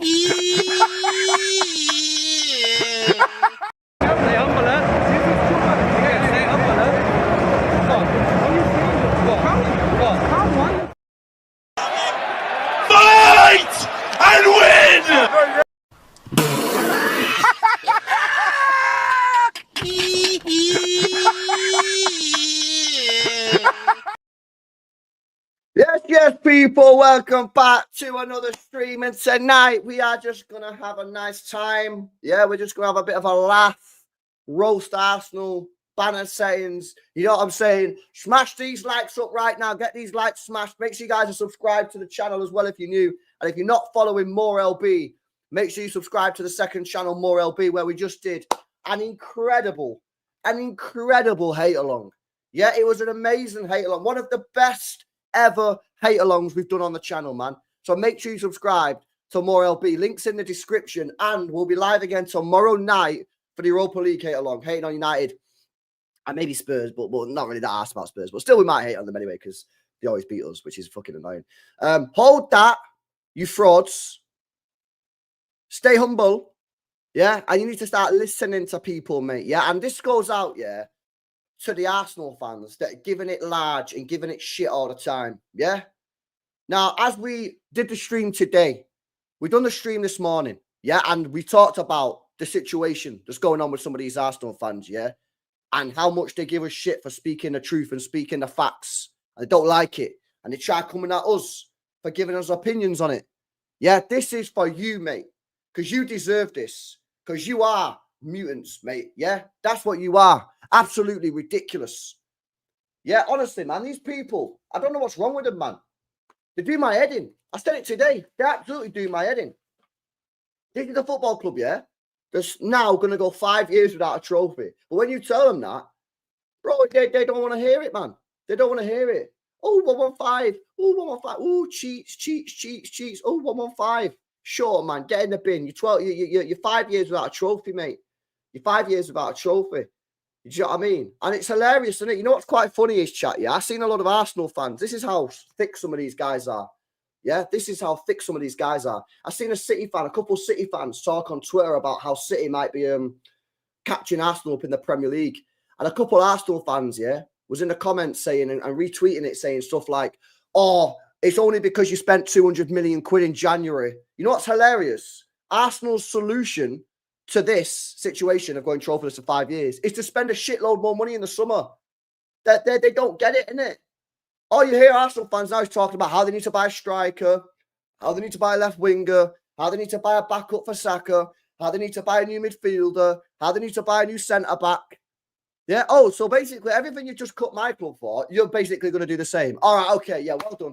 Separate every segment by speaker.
Speaker 1: Fight and win!
Speaker 2: Yes, people, welcome back to another stream. And tonight we are just going to have a nice time. Yeah, we're just going to have a bit of a laugh, roast Arsenal, banner sayings. You know what I'm saying? Smash these likes up right now. Get these likes smashed. Make sure you guys are subscribed to the channel as well if you're new. And if you're not following More LB, make sure you subscribe to the second channel, More LB, where we just did an incredible hate along. Yeah, it was an amazing hate along. One of the best ever hate alongs we've done on the channel, man. So make sure you subscribe to More LB. Links in the description, and we'll be live again tomorrow night for the Europa League hate along, hating on United and maybe Spurs, but not really that asked about Spurs. But still, we might hate on them anyway because they always beat us, which is fucking annoying. Hold that, you frauds. Stay humble, yeah, and you need to start listening to people, mate. Yeah, and this goes out, yeah, to the Arsenal fans that are giving it large and giving it shit all the time. Yeah. Now, as we did the stream today, we done the stream this morning. Yeah. And we talked about the situation that's going on with some of these Arsenal fans. Yeah. And how much they give us shit for speaking the truth and speaking the facts. And they don't like it. And they try coming at us for giving us opinions on it. Yeah. This is for you, mate. Because you deserve this. Because you are mutants, mate. Yeah. That's what you are. Absolutely ridiculous. Yeah, honestly, man, these people, I don't know what's wrong with them, man. They do my head in. I said it today. They absolutely do my head in. This is a football club, yeah? That's now going to go 5 years without a trophy. But when you tell them that, bro, they don't want to hear it, man. They don't want to hear it. Oh, 115. Oh, 115. Oh, cheats. Oh, 115. Sure, man, get in the bin. You're 5 years without a trophy, mate. You're 5 years without a trophy. Do you know what I mean? And it's hilarious, isn't it? You know what's quite funny is, chat, yeah? I've seen a lot of Arsenal fans. This is how thick some of these guys are. Yeah? This is how thick some of these guys are. I've seen a couple of City fans talk on Twitter about how City might be catching Arsenal up in the Premier League. And a couple of Arsenal fans, yeah, was in the comments saying and retweeting it, saying stuff like, oh, it's only because you spent 200 million quid in January. You know what's hilarious? Arsenal's solution to this situation of going trophyless for 5 years is to spend a shitload more money in the summer. They don't get it, innit? All you hear Arsenal fans now is talking about how they need to buy a striker, how they need to buy a left winger, how they need to buy a backup for Saka, how they need to buy a new midfielder, how they need to buy a new centre-back. Yeah, oh, so basically everything you just cut my club for, you're basically going to do the same. All right, okay, yeah, well done.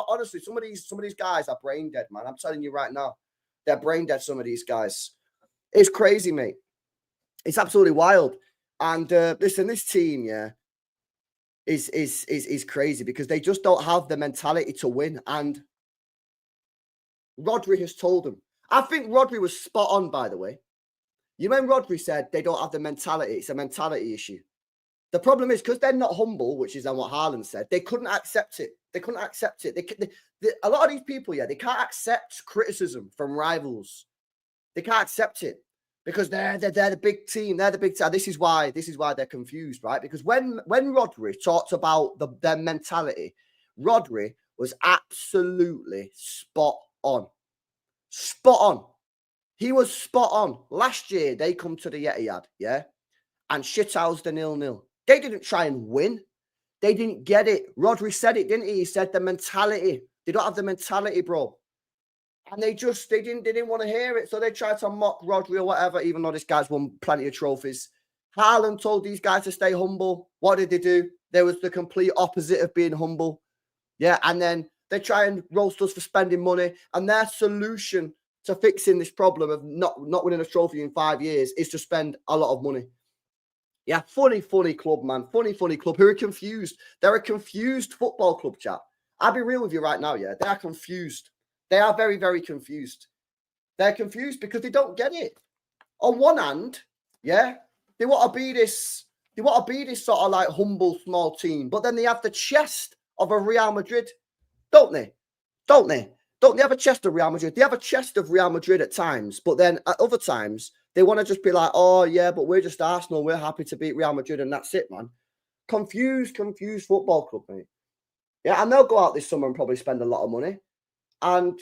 Speaker 2: Honestly, some of these guys are brain dead, man. I'm telling you right now. They're brain dead, some of these guys. It's crazy, mate. It's absolutely wild. And listen, this team, yeah, is crazy because they just don't have the mentality to win. And Rodri has told them. I think Rodri was spot on, by the way. You know when Rodri said they don't have the mentality, it's a mentality issue. The problem is because they're not humble, which is what Haaland said, they couldn't accept it. They couldn't accept it. A lot of these people, yeah, they can't accept criticism from rivals. They can't accept it because they're the big team. They're the big team. This is why they're confused, right? Because when Rodri talked about their mentality, Rodri was absolutely spot on. Spot on. He was spot on. Last year, they come to the Etihad, yeah, and shithoused the 0-0. They didn't try and win. They didn't get it. Rodri said it, didn't he? He said the mentality. They don't have the mentality, bro. And they didn't want to hear it. So they tried to mock Rodri or whatever, even though this guy's won plenty of trophies. Haaland told these guys to stay humble. What did they do? They was the complete opposite of being humble. Yeah, and then they try and roast us for spending money. And their solution to fixing this problem of not winning a trophy in 5 years is to spend a lot of money. Yeah, funny club, man. Funny club who are confused. They're a confused football club, chat. I'll be real with you right now, yeah. They are confused. They are very, very confused. They're confused because they don't get it. On one hand, yeah, they want to be this sort of like humble, small team, but then they have the chest of a Real Madrid, don't they? Don't Don't they have a chest of Real Madrid? They have a chest of Real Madrid at times, but then at other times, they want to just be like, oh, yeah, but we're just Arsenal. We're happy to beat Real Madrid, and that's it, man. Confused football club, mate. Yeah, and they'll go out this summer and probably spend a lot of money. And,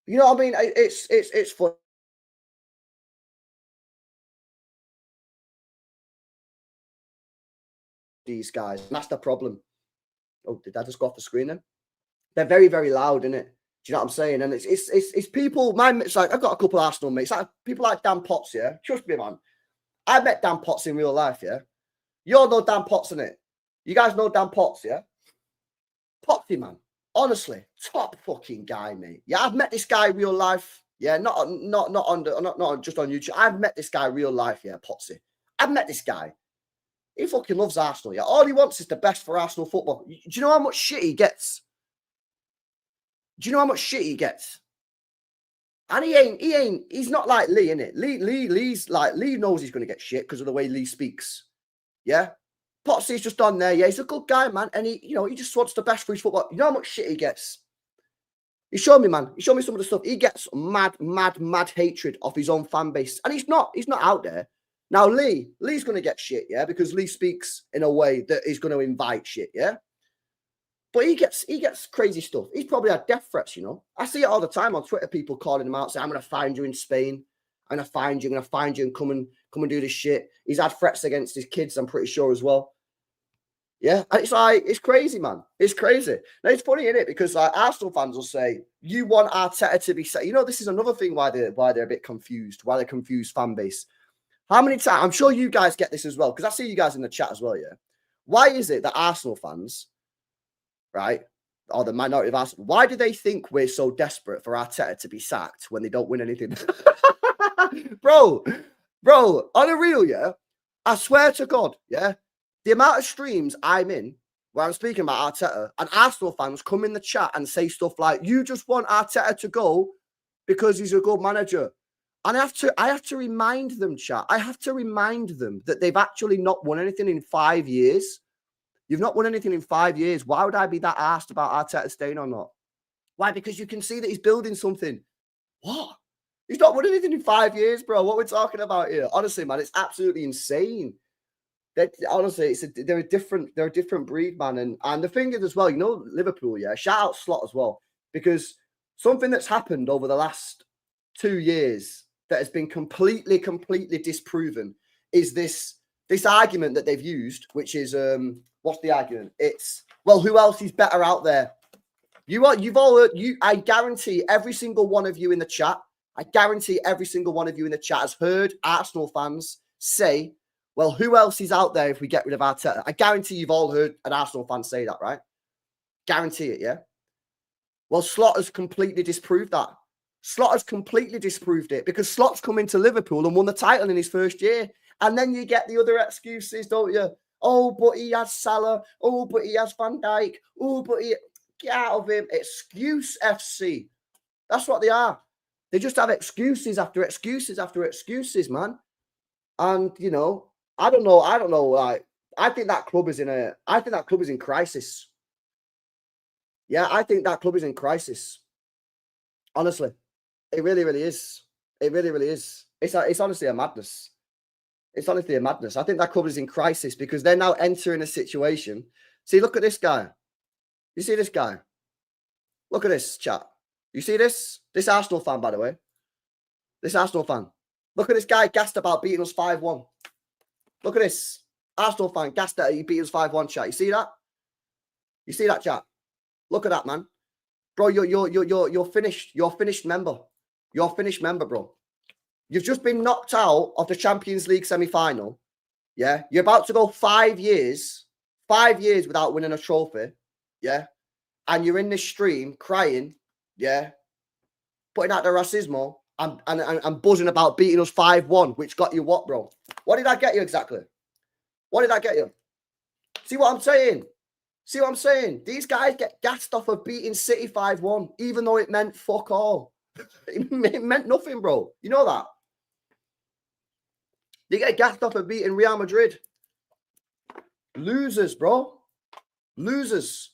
Speaker 2: you know what I mean? It's fun. These guys, and that's the problem. Oh, did I just go off the screen then? They're very, very loud, innit? Do you know what I'm saying? And it's people. It's like I've got a couple of Arsenal mates, like people like Dan Potts. Yeah, trust me, man. I met Dan Potts in real life. Yeah, you all know Dan Potts, innit? You guys know Dan Potts, yeah? Potty, man. Honestly, top fucking guy, mate. Yeah, I've met this guy in real life. Yeah, not just on YouTube. I've met this guy in real life. Yeah, Potsy. I've met this guy. He fucking loves Arsenal. Yeah, all he wants is the best for Arsenal football. Do you know how much shit he gets? Do you know how much shit he gets? And he's not like Lee, innit? Lee knows he's going to get shit because of the way Lee speaks. Yeah? Potsy's just on there. Yeah, he's a good guy, man. And he just wants the best for his football. You know how much shit he gets? He showed me, man. He showed me some of the stuff. He gets mad hatred of his own fan base. And he's not out there. Now, Lee's going to get shit, yeah? Because Lee speaks in a way that is going to invite shit, yeah? But he gets crazy stuff. He's probably had death threats, you know. I see it all the time on Twitter, people calling him out, saying, I'm going to find you in Spain. I'm going to find you and come and do this shit. He's had threats against his kids, I'm pretty sure, as well. Yeah, and it's like, it's crazy, man. It's crazy. Now, it's funny, isn't it? Because like Arsenal fans will say, you want Arteta to be set. You know, this is another thing why they're a bit confused, why they're confused fan base. How many times, I'm sure you guys get this as well, because I see you guys in the chat as well, yeah? Why is it that Arsenal fans, right, or the minority of Arsenal, why do they think we're so desperate for Arteta to be sacked when they don't win anything? bro, on a real, yeah, I swear to God, yeah, the amount of streams I'm in where I'm speaking about Arteta and Arsenal fans come in the chat and say stuff like, you just want Arteta to go because he's a good manager. And I have to remind them, chat. I have to remind them that they've actually not won anything in 5 years. You've not won anything in 5 years. Why would I be that asked about Arteta staying or not? Why? Because you can see that he's building something. What? He's not won anything in 5 years, bro. What we're talking about here? Honestly, man, it's absolutely insane. Honestly, they're a different breed, man. And the thing is as well, you know, Liverpool, yeah. Shout out Slot as well, because something that's happened over the last 2 years that has been completely disproven is this argument that they've used, which is what's the argument? It's, well, who else is better out there? You've all heard, I guarantee every single one of you in the chat, has heard Arsenal fans say, well, who else is out there if we get rid of Arteta? I guarantee you've all heard an Arsenal fan say that, right? Guarantee it, yeah? Well, Slot has completely disproved that. Slot has completely disproved it, because Slot's come into Liverpool and won the title in his first year. And then you get the other excuses, don't you? Oh, but he has Salah. Oh, but he has Van Dijk. Oh, but he... Get out of him. Excuse FC. That's what they are. They just have excuses after excuses after excuses, man. And, you know, I don't know. Like, I think that club is in crisis. Yeah, I think that club is in crisis. Honestly. It really, really is. It really, really is. It's honestly a madness. It's honestly a madness. I think that club is in crisis because they're now entering a situation. See, look at this guy. You see this guy? Look at this, chat. You see this? This Arsenal fan, by the way. This Arsenal fan. Look at this guy gassed about beating us 5-1. Look at this. Arsenal fan gassed that he beat us 5-1, chat. You see that? You see that, chat? Look at that, man. Bro, you're finished. You're finished member. You're finished member, bro. You've just been knocked out of the Champions League semi-final. Yeah? You're about to go 5 years without winning a trophy. Yeah? And you're in this stream crying, yeah? Putting out the racismo and buzzing about beating us 5-1, which got you what, bro? What did I get you exactly? What did I get you? See what I'm saying? See what I'm saying? These guys get gassed off of beating City 5-1, even though it meant fuck all. It meant nothing, bro. You know that? They get gassed off of beating Real Madrid. Losers, bro. Losers.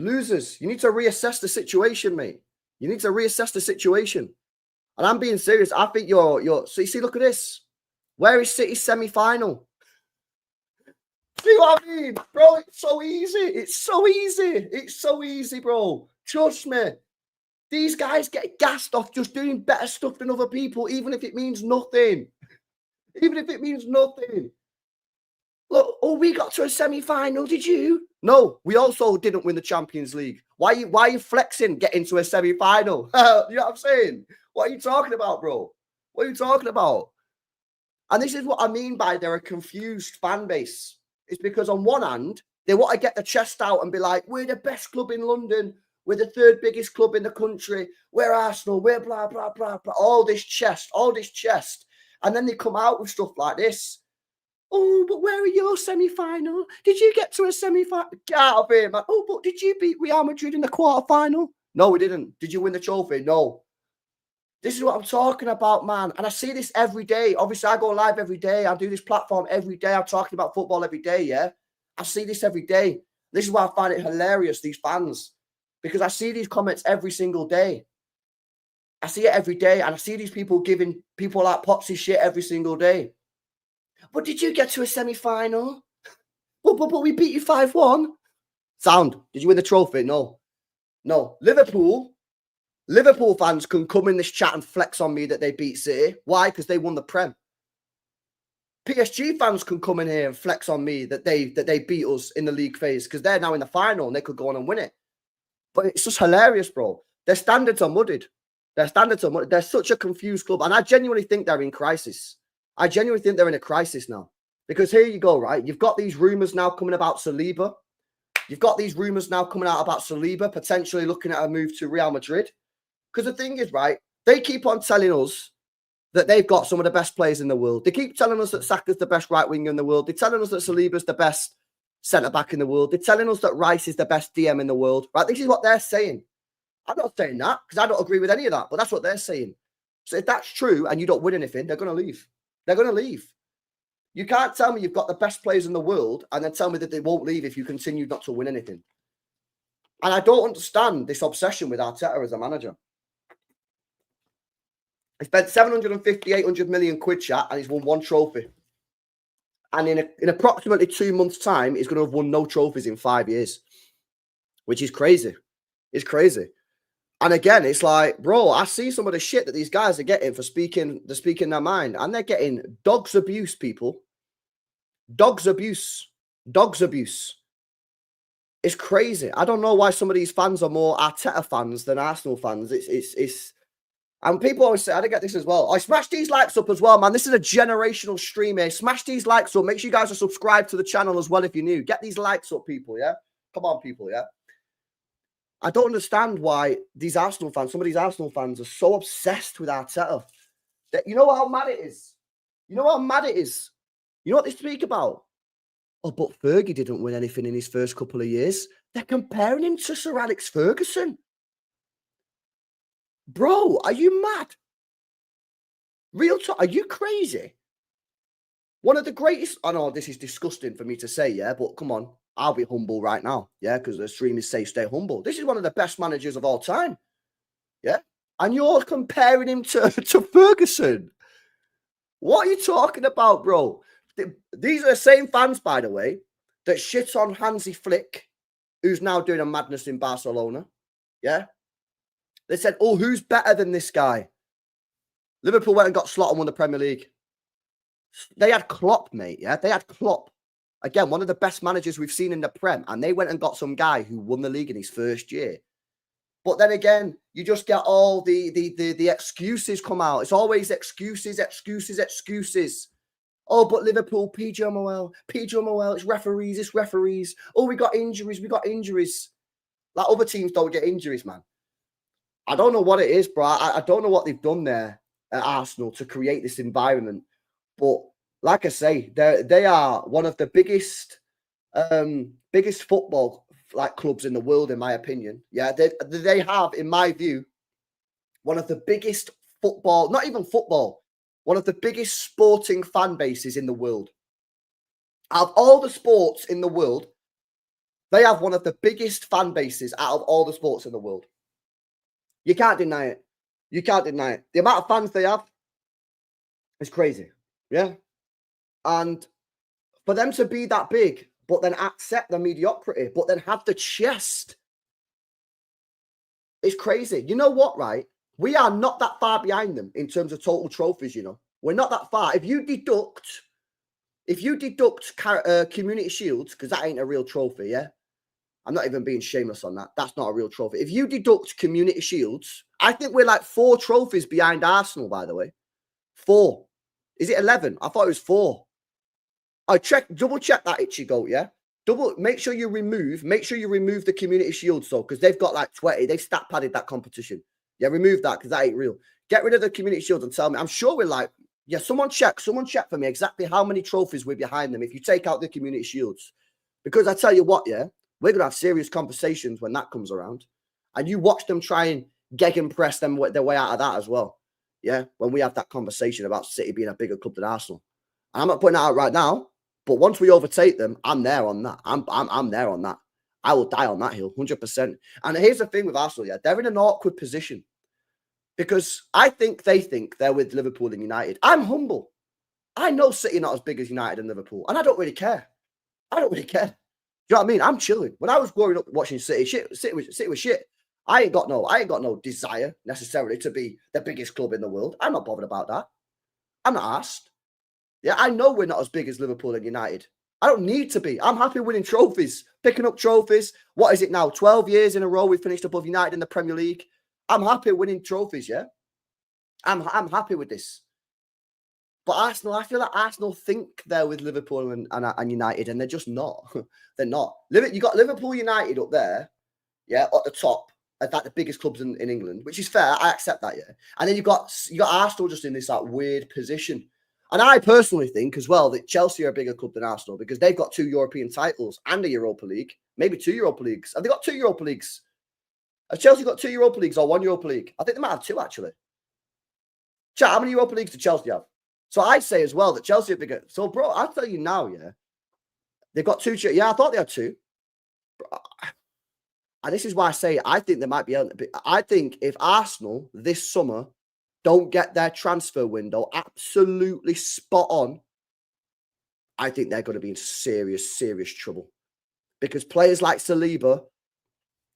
Speaker 2: Losers. You need to reassess the situation, mate. You need to reassess the situation. And I'm being serious. I think you're. So you see, look at this. Where is City's semi-final? See what I mean, bro? It's so easy. It's so easy. It's so easy, bro. Trust me. These guys get gassed off just doing better stuff than other people, even if it means nothing. Even if it means nothing. Look, oh, we got to a semi-final, did you? No, we also didn't win the Champions League. Why are you flexing getting to a semi-final? You know what I'm saying? What are you talking about, bro? What are you talking about? And this is what I mean by they're a confused fan base. It's because on one hand, they want to get the chest out and be like, we're the best club in London. We're the third biggest club in the country. We're Arsenal. We're blah, blah, blah, blah. All this chest. And then they come out with stuff like this. Oh, but where are your semi-final? Did you get to a semi-final? Get out of here, man. Oh, but did you beat Real Madrid in the quarter-final? No, we didn't. Did you win the trophy? No. This is what I'm talking about, man. And I see this every day. Obviously, I go live every day. I do this platform every day. I'm talking about football every day, yeah? I see this every day. This is why I find it hilarious, these fans. Because I see these comments every single day. I see it every day. And I see these people giving people like Popsy shit every single day. But did you get to a semi-final? But we beat you 5-1. Sound. Did you win the trophy? No. No. Liverpool fans can come in this chat and flex on me that they beat City. Why? Because they won the Prem. PSG fans can come in here and flex on me that they beat us in the league phase because they're now in the final and they could go on and win it. But it's just hilarious, bro. Their standards are muddied. They're such a confused club. And I genuinely think they're in crisis. I genuinely think they're in a crisis now. Because here you go, right? You've got these rumours now coming about Saliba. You've got these rumours now coming out about Saliba potentially looking at a move to Real Madrid. Because the thing is, right, they keep on telling us that they've got some of the best players in the world. They keep telling us that Saka's the best right winger in the world. They're telling us that Saliba's the best centre-back in the world. They're telling us that Rice is the best DM in the world. Right? This is what they're saying. I'm not saying that because I don't agree with any of that, but that's what they're saying. So if that's true and you don't win anything, they're going to leave. They're going to leave. You can't tell me you've got the best players in the world and then tell me that they won't leave if you continue not to win anything. And I don't understand this obsession with Arteta as a manager. He spent 750, 800 million quid, chat, and he's won one trophy. And in approximately 2 months' time, he's going to have won no trophies in 5 years, which is crazy. It's crazy. And again, it's like, bro, I see some of the shit that these guys are getting for speaking their mind. And they're getting dogs abuse, people. Dogs abuse. It's crazy. I don't know why some of these fans are more Arteta fans than Arsenal fans. It's and people always say, I didn't get this as well. I smash these likes up as well, man. This is a generational stream here. Smash these likes up. Make sure you guys are subscribed to the channel as well if you're new. Get these likes up, people, yeah? Come on, people, yeah? I don't understand why these Arsenal fans, some of these Arsenal fans are so obsessed with Arteta. You know how mad it is? You know what they speak about? Oh, but Fergie didn't win anything in his first couple of years. They're comparing him to Sir Alex Ferguson. Bro, are you mad? Real talk, are you crazy? One of the greatest, I know this is disgusting for me to say, yeah, but come on, I'll be humble right now, yeah, because the stream is safe, stay humble. This is one of the best managers of all time, yeah? And you're comparing him to Ferguson. What are you talking about, bro? These are the same fans, by the way, that shit on Hansi Flick, who's now doing a madness in Barcelona, yeah? They said, oh, who's better than this guy? Liverpool went and got Slot and won the Premier League. They had Klopp, mate, yeah? They had Klopp. Again, one of the best managers we've seen in the Prem. And they went and got some guy who won the league in his first year. But then again, you just get all the excuses come out. It's always excuses. Oh, but Liverpool, PGMOL, it's referees. Oh, we got injuries. Like other teams don't get injuries, man. I don't know what it is, bro. I don't know what they've done there at Arsenal to create this environment. But like I say, they are one of the biggest football like clubs in the world, in my opinion. Yeah, they have, in my view, one of the biggest football, not even football, one of the biggest sporting fan bases in the world. Out of all the sports in the world, They have one of the biggest fan bases out of all the sports in the world. You can't deny it. You can't deny it. The amount of fans they have is crazy. Yeah. And for them to be that big, but then accept the mediocrity, but then have the chest, it's crazy. You know what, right? We are not that far behind them in terms of total trophies, you know. We're not that far. If you deduct Community Shields, because that ain't a real trophy, yeah? I'm not even being shameless on that. That's not a real trophy. If you deduct Community Shields, I think we're like 4 trophies behind Arsenal, by the way. 4. Is it 11? I thought it was 4. Double check that, Itchy Goat, yeah? Make sure you remove the Community Shields, though, because they've got like 20. They've stat padded that competition. Yeah, remove that, because that ain't real. Get rid of the Community Shields and tell me. I'm sure we're like, yeah, someone check for me exactly how many trophies we're behind them if you take out the Community Shields. Because I tell you what, yeah, we're going to have serious conversations when that comes around. And you watch them try and gegenpress them their way out of that as well. Yeah, when we have that conversation about City being a bigger club than Arsenal. And I'm not putting that out right now, but once we overtake them, I'm there on that. I'm there on that. I will die on that hill, 100%. And here's the thing with Arsenal, yeah, they're in an awkward position. Because I think they think they're with Liverpool and United. I'm humble. I know City are not as big as United and Liverpool, and I don't really care. I don't really care. Do you know what I mean? I'm chilling. When I was growing up watching City, City was shit. I ain't got no desire necessarily to be the biggest club in the world. I'm not bothered about that. I'm not asked. Yeah, I know we're not as big as Liverpool and United. I don't need to be. I'm happy winning trophies, picking up trophies. What is it now? 12 years in a row we've finished above United in the Premier League. I'm happy winning trophies, yeah? I'm happy with this. But Arsenal, I feel like Arsenal think they're with Liverpool and United, and they're just not. They're not. You got Liverpool United up there, yeah, at the top, as like the biggest clubs in England, which is fair. I accept that, yeah. And then you got Arsenal just in this like weird position. And I personally think as well that Chelsea are a bigger club than Arsenal because they've got 2 European titles and a Europa League, maybe 2 Europa Leagues. Have they got 2 Europa Leagues? Has Chelsea got 2 Europa Leagues or 1 Europa League? I think they might have 2, actually. Chat, how many Europa Leagues do Chelsea have? So I'd say as well that Chelsea are bigger. So, bro, I'll tell you now, yeah. They've got 2. Yeah, I thought they had 2. And this is why I say I think there might be. I think if Arsenal this summer don't get their transfer window absolutely spot on, I think they're going to be in serious, serious trouble. Because players like Saliba,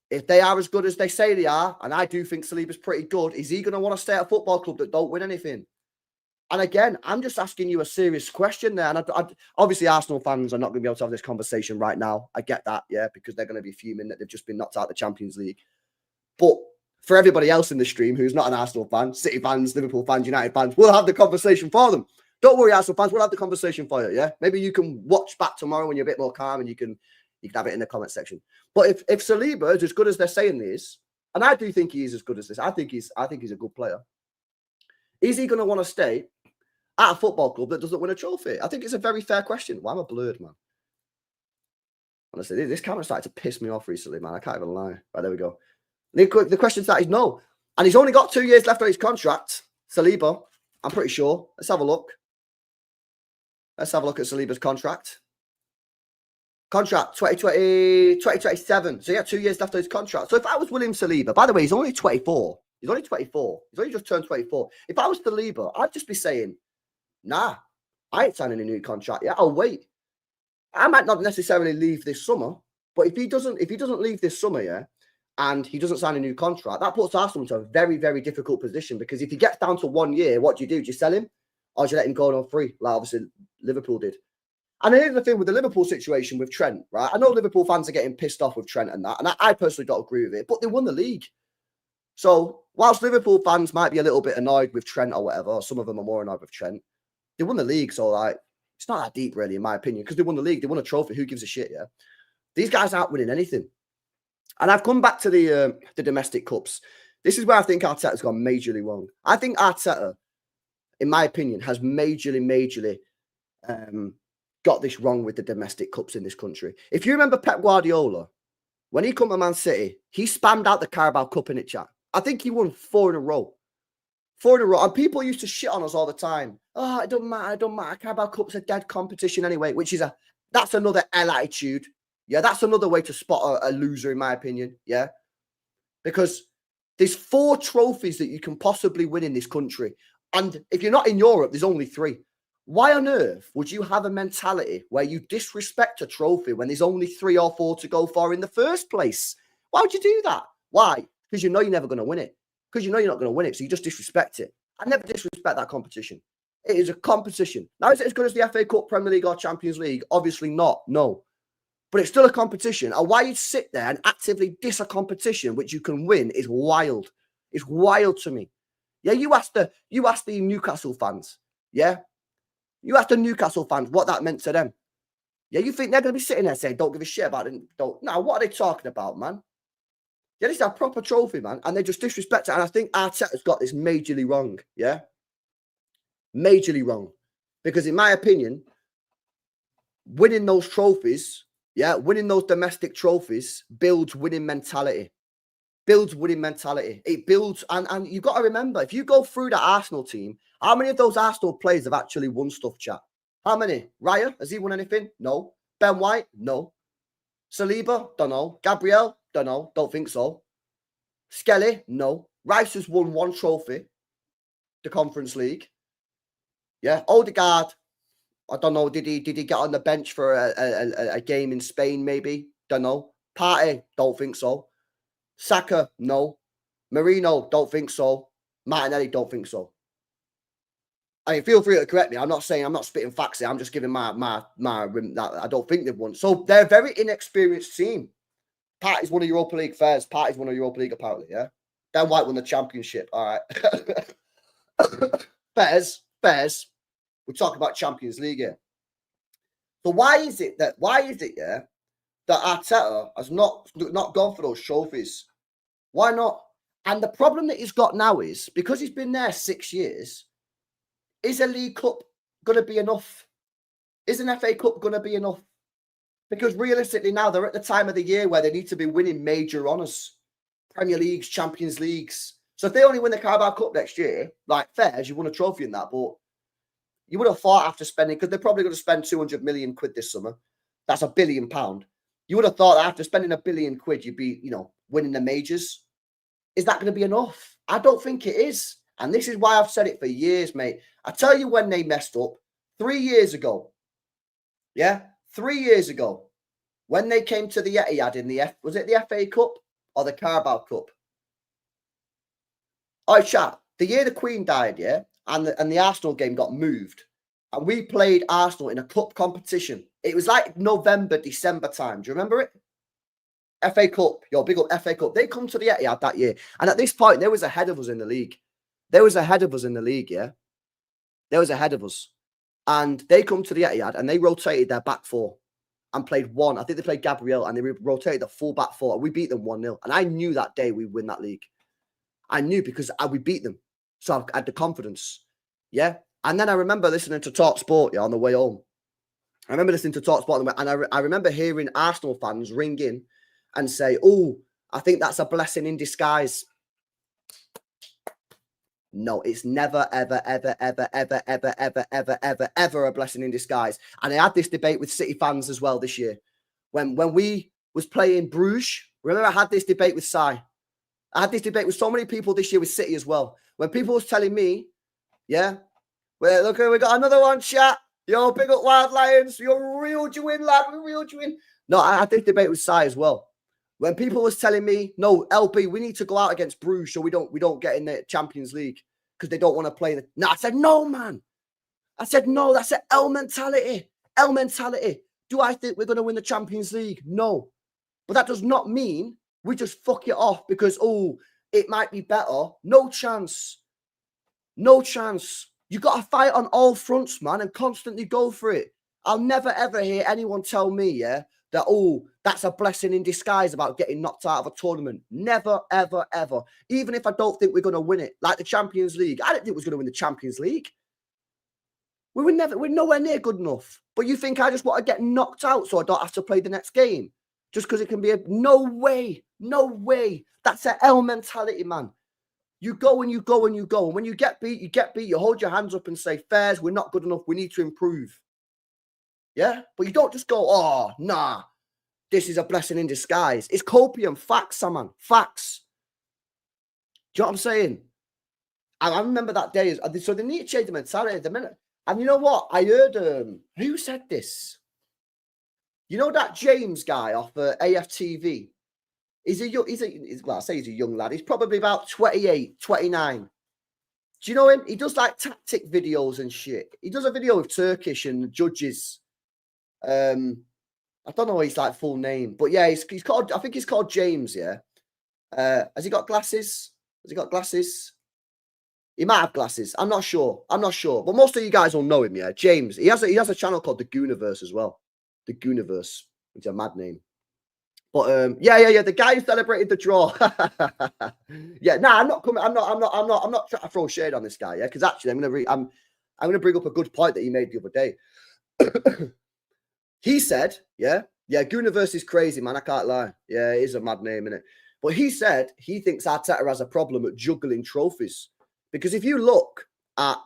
Speaker 2: if they are as good as they say they are, and I do think Saliba's pretty good, is he going to want to stay at a football club that don't win anything? And again, I'm just asking you a serious question there. And obviously, Arsenal fans are not going to be able to have this conversation right now. I get that, yeah, because they're going to be fuming that they've just been knocked out of the Champions League. But for everybody else in the stream who's not an Arsenal fan, City fans, Liverpool fans, United fans, we'll have the conversation for them. Don't worry, Arsenal fans, we'll have the conversation for you, yeah? Maybe you can watch back tomorrow when you're a bit more calm and you can have it in the comment section. But if Saliba is as good as they're saying he is, and I do think he is as good as this, I think he's a good player. Is he going to want to stay at a football club that doesn't win a trophy? I think it's a very fair question. Why am I blurred, man? Honestly, this camera started to piss me off recently, man. I can't even lie. Right, there we go. The question is no. And he's only got 2 years left on his contract. Saliba, I'm pretty sure. Let's have a look. Let's have a look at Saliba's contract. Contract 2027. So, yeah, 2 years left on his contract. So, if I was William Saliba, by the way, he's only 24. He's only 24. He's only just turned 24. If I was Saliba, I'd just be saying, nah, I ain't signing a new contract yet. I'll wait. I might not necessarily leave this summer, but if he doesn't leave this summer, yeah, and he doesn't sign a new contract, that puts Arsenal into a very, very difficult position because if he gets down to 1 year, what do? Do you sell him or do you let him go on free, like obviously Liverpool did? And here's the thing with the Liverpool situation with Trent, right? I know Liverpool fans are getting pissed off with Trent and that, and I personally don't agree with it, but they won the league. So whilst Liverpool fans might be a little bit annoyed with Trent or whatever, or some of them are more annoyed with Trent, they won the league. So like, it's not that deep really, in my opinion, because they won the league. They won a trophy. Who gives a shit, yeah? These guys aren't winning anything. And I've come back to the domestic cups. This is where I think Arteta's gone majorly wrong. I think Arteta, in my opinion, has majorly got this wrong with the domestic cups in this country. If you remember Pep Guardiola, when he come to Man City, he spammed out the Carabao Cup in it, chat. I think he won 4 in a row. 4 in a row. And people used to shit on us all the time. Oh, it don't matter. Carabao Cup's a dead competition anyway, which is that's another L attitude. Yeah, that's another way to spot a loser, in my opinion. Yeah, because there's 4 trophies that you can possibly win in this country. And if you're not in Europe, there's only 3. Why on earth would you have a mentality where you disrespect a trophy when there's only 3 or 4 to go for in the first place? Why would you do that? Why? Because you know you're never going to win it. Because you know you're not going to win it, so you just disrespect it. I never disrespect that competition. It is a competition. Now, is it as good as the FA Cup, Premier League or Champions League? Obviously not, no. But it's still a competition. And why you'd sit there and actively diss a competition which you can win is wild. It's wild to me. Yeah, you ask the Newcastle fans, yeah? You ask the Newcastle fans what that meant to them. Yeah, you think they're going to be sitting there saying, don't give a shit about it? No, what are they talking about, man? Yeah, this is a proper trophy, man. And they just disrespect it. And I think Arteta's got this majorly wrong, yeah? Majorly wrong. Because in my opinion, winning those trophies, yeah, winning those domestic trophies builds winning mentality. Builds winning mentality. It builds, and you've got to remember, if you go through the Arsenal team, how many of those Arsenal players have actually won stuff, chat? How many? Raya, has he won anything? No. Ben White? No. Saliba? Don't know. Gabriel? Don't know. Don't think so. Skelly? No. Rice has won 1 trophy, the Conference League. Yeah. Odegaard? I don't know. Did he get on the bench for a game in Spain? Maybe. Don't know. Partey? Don't think so. Saka? No. Marino? Don't think so. Martinelli? Don't think so. I mean, feel free to correct me. I'm not spitting facts here. I'm just giving my I don't think they've won. So they're a very inexperienced team. Partey's won a Europa League first. Partey's won a Europa League apparently. Yeah. Ben White won the championship. All right. Bears. We're talking about Champions League here. So why is it, yeah, that Arteta has not gone for those trophies? Why not? And the problem that he's got now is, because he's been there 6 years, is a League Cup going to be enough? Is an FA Cup going to be enough? Because realistically now, they're at the time of the year where they need to be winning major honours. Premier Leagues, Champions Leagues. So if they only win the Carabao Cup next year, like fairs, you won a trophy in that, but you would have thought after spending, because they're probably going to spend 200 million quid this summer. That's £1 billion. You would have thought that after spending £1 billion, you'd be, winning the majors. Is that going to be enough? I don't think it is. And this is why I've said it for years, mate. I tell you when they messed up. 3 years ago. Yeah? 3 years ago. When they came to the Etihad in was it the FA Cup or the Carabao Cup? Oh, chat. The year the Queen died, yeah? And the Arsenal game got moved. And we played Arsenal in a cup competition. It was like November, December time. Do you remember it? FA Cup. Yo, big up FA Cup. They come to the Etihad that year. And at this point, they was ahead of us in the league. Yeah? They was ahead of us. And they come to the Etihad and they rotated their back 4 and played 1. I think they played Gabriel and they rotated the full back 4. And we beat them 1-0. And I knew that day we'd win that league. I knew because we beat them. So I had the confidence. Yeah. And then I remember listening to Talk Sport, on the way home. I remember listening to Talk Sport on the way, and I remember hearing Arsenal fans ring in and say, oh, I think that's a blessing in disguise. No, it's never, ever, ever, ever, ever, ever, ever, ever, ever, ever a blessing in disguise. And I had this debate with City fans as well this year. When we was playing Bruges, remember I had this debate with Sai. I had this debate with so many people this year with City as well. When people was telling me, yeah, well, look, we got another one, chat. Yo, big up Wild Lions. You're reeled you in, lad. We reeled you in. No, I had this debate with Sai as well. When people was telling me, no, LB, we need to go out against Bruges so we don't get in the Champions League because they don't want to play. No, I said, no, man. I said, no, that's an L mentality. L mentality. Do I think we're going to win the Champions League? No. But that does not mean we just fuck it off because, oh, it might be better. No chance. No chance. You got to fight on all fronts, man, and constantly go for it. I'll never, ever hear anyone tell me, yeah, that, oh, that's a blessing in disguise about getting knocked out of a tournament. Never, ever, ever. Even if I don't think we're going to win it, like the Champions League. I didn't think we was going to win the Champions League. We're nowhere near good enough. But you think I just want to get knocked out so I don't have to play the next game? Just because it can be no way. No way. That's an L mentality, man. You go and you go and you go. And when you get beat, you get beat. You hold your hands up and say, fairs, we're not good enough. We need to improve. Yeah? But you don't just go, oh, nah. this is a blessing in disguise. It's copium. Facts, man. Facts. Do you know what I'm saying? I remember that day. So they need to change the mentality at the minute. And you know what? I heard, who said this? You know that James guy off AFTV? Well, I say he's a young lad. He's probably about 28, 29. Do you know him? He does like tactic videos and shit. He does a video with Turkish and judges. I don't know his like full name, but yeah, he's called. I think he's called James. Yeah. Has he got glasses? Has he got glasses? He might have glasses. I'm not sure. But most of you guys will know him. Yeah, James. He has a channel called the Gooniverse as well. The Gooniverse, which is a mad name. But yeah. The guy who celebrated the draw. Yeah, I'm not coming. I'm not trying to throw shade on this guy. Yeah, because actually, I'm gonna bring up a good point that he made the other day. He said, yeah, Gooniverse is crazy, man. I can't lie. Yeah, it is a mad name, innit? But he said he thinks Arteta has a problem at juggling trophies. Because if you look at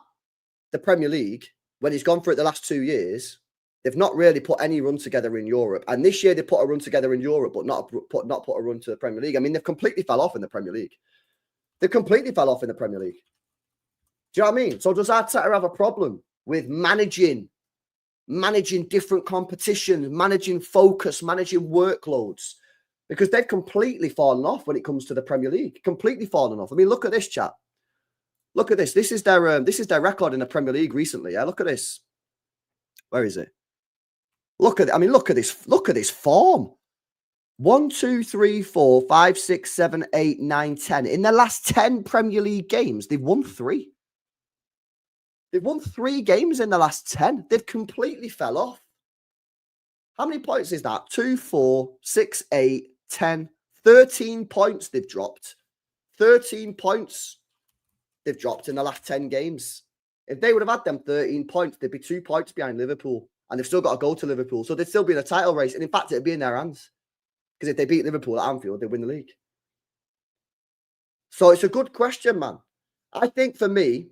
Speaker 2: the Premier League, when he's gone for it the last 2 years, they've not really put any run together in Europe. And this year they put a run together in Europe, but not put a run to the Premier League. I mean, they've completely fell off in the Premier League. Do you know what I mean? So does Arteta have a problem with managing different competitions, managing focus, managing workloads? Because they've completely fallen off when it comes to the Premier League. Completely fallen off. I mean, look at this, chat. Look at this. This is their record in the Premier League recently. Yeah, look at this. Where is it? Look at this. Look at this form. 1, 2, 3, 4, 5, 6, 7, 8, 9, 10. In the last 10 Premier League games, they've won 3. They've won 3 games in the last 10. They've completely fell off. How many points is that? 2, 4, 6, 8, 10, 13 points they've dropped. 13 points they've dropped in the last 10 games. If they would have had them 13 points, they'd be 2 points behind Liverpool. And they've still got to go to Liverpool. So they'd still be in a title race. And in fact, it'd be in their hands. Because if they beat Liverpool at Anfield, they win the league. So it's a good question, man. I think for me,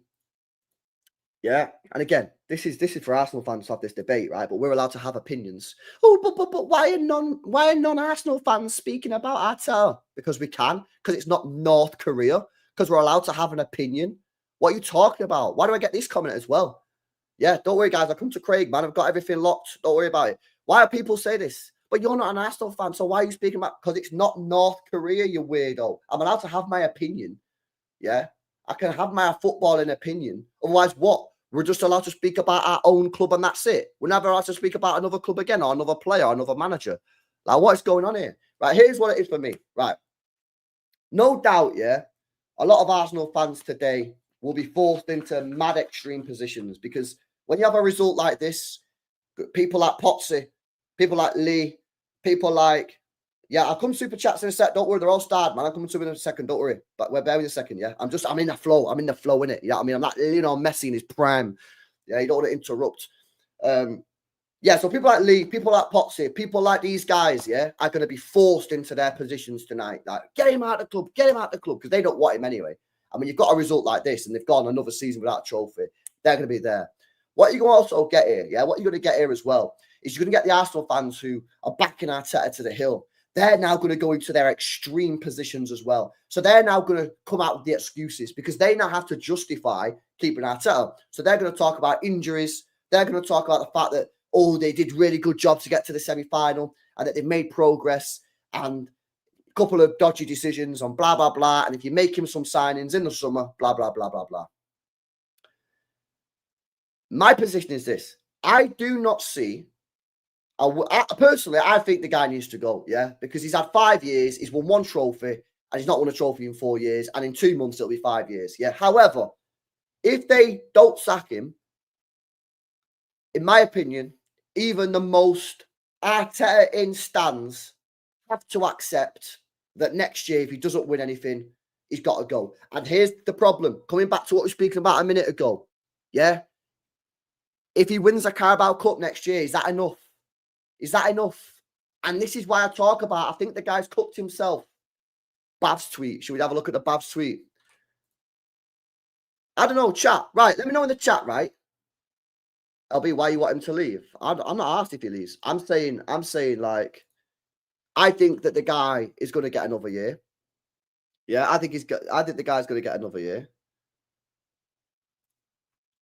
Speaker 2: yeah, and again, this is for Arsenal fans to have this debate, right? But we're allowed to have opinions. Oh, but why are non-Arsenal fans speaking about Arteta? Because we can. Because it's not North Korea. Because we're allowed to have an opinion. What are you talking about? Why do I get this comment as well? Yeah, don't worry, guys. I'll come to Craig, man. I've got everything locked. Don't worry about it. Why do people say this? But you're not an Arsenal fan, so why are you speaking about? Because it's not North Korea, you weirdo. I'm allowed to have my opinion. Yeah, I can have my footballing opinion. Otherwise, what? We're just allowed to speak about our own club and that's it. We're never allowed to speak about another club again or another player or another manager. Like, what is going on here? Right, here's what it is for me. Right. No doubt, yeah, a lot of Arsenal fans today will be forced into mad extreme positions because when you have a result like this, people like Potsy, people like Lee, people like, yeah, I'll come super chats in a sec. Don't worry, they're all starred, man. I'll come to in a second. Don't worry. But we're bear with a second, yeah. I'm in the flow. I'm in the flow, innit? Yeah, I mean, I'm not, Messi in his prime. Yeah, you don't want to interrupt. Yeah, so people like Lee, people like Potsy, people like these guys, yeah, are going to be forced into their positions tonight. Like, get him out of the club, because they don't want him anyway. I mean, you've got a result like this, and they've gone another season without a trophy. They're going to be there. What you're going to also get here, yeah, what you're going to get here as well, is you're going to get the Arsenal fans who are backing Arteta to the hill. They're now going to go into their extreme positions as well. So they're now going to come out with the excuses because they now have to justify keeping Arteta. So they're going to talk about injuries. They're going to talk about the fact that, oh, they did really good job to get to the semi-final and that they've made progress and a couple of dodgy decisions on blah, blah, blah. And if you make him some signings in the summer, blah, blah, blah, blah, blah. My position is this. I do not see... personally, I think the guy needs to go, yeah, because he's had 5 years, he's won 1 trophy, and he's not won a trophy in 4 years, and in 2 months it'll be 5 years, yeah. However, if they don't sack him, in my opinion, even the most Arteta in stands have to accept that next year, if he doesn't win anything, he's got to go. And here's the problem, coming back to what we were speaking about a minute ago, yeah. If he wins a Carabao Cup next year, is that enough? Is that enough? And this is why I talk about, I think the guy's cooked himself. Bav's tweet. Should we have a look at the Bav's tweet? I don't know, chat. Right, let me know in the chat, right? LB, why you want him to leave? I'm not asked if he leaves. I'm saying like, I think that the guy is going to get another year. Yeah, I think the guy's going to get another year.